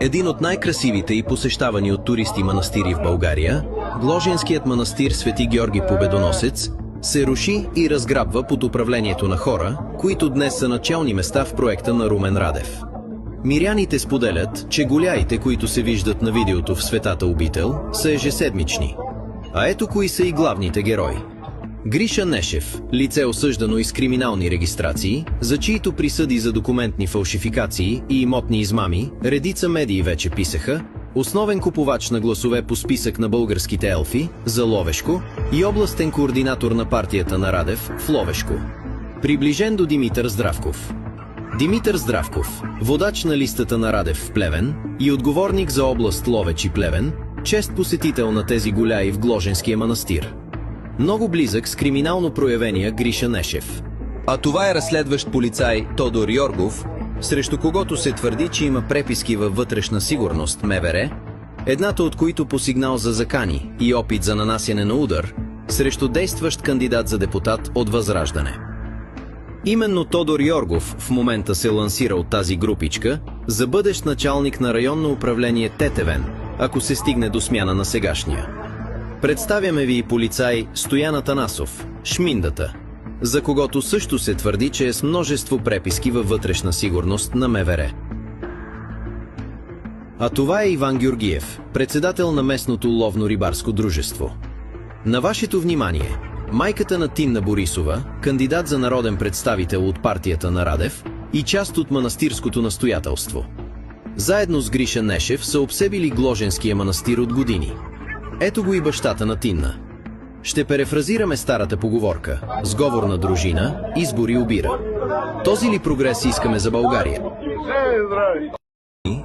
един от най-красивите и посещавани от туристи манастири в България, Гложенският манастир Свети Георги Победоносец, се руши и разграбва под управлението на хора, които днес са начални места в проекта на Румен Радев. Миряните споделят, че голяите, които се виждат на видеото в Светата обител, са ежеседмични. А ето кои са и главните герои. Гриша Нешев, лице осъждано из криминални регистрации, за чието присъди за документни фалшификации и имотни измами, редица медии вече писаха, основен купувач на гласове по списък на българските елфи, за Ловешко, и областен координатор на партията на Радев в Ловешко. Приближен до Димитър Здравков. Димитър Здравков, водач на листата на Радев в Плевен и отговорник за област Ловеч и Плевен, чест посетител на тези голяи в Гложенския манастир. Много близък с криминално проявения Гриша Нешев. А това е разследващ полицай Тодор Йоргов, срещу когото се твърди, че има преписки във вътрешна сигурност МВР, едната от които по сигнал за закани и опит за нанасяне на удар срещу действащ кандидат за депутат от Възраждане. Именно Тодор Йоргов в момента се лансира от тази групичка за бъдещ началник на районно управление Тетевен, ако се стигне до смяна на сегашния. Представяме ви и полицай Стоян Атанасов, Шминдата, за когото също се твърди, че е с множество преписки във вътрешна сигурност на МВР. А това е Иван Георгиев, председател на местното ловно-рибарско дружество. На вашето внимание, майката на Тинна Борисова, кандидат за народен представител от партията на Радев и част от манастирското настоятелство. Заедно с Гриша Нешев са обсебили Гложенския манастир от години. Ето го и бащата на Тинна. Ще перефразираме старата поговорка: сговорна дружина, избори обира. Този ли прогрес искаме за България?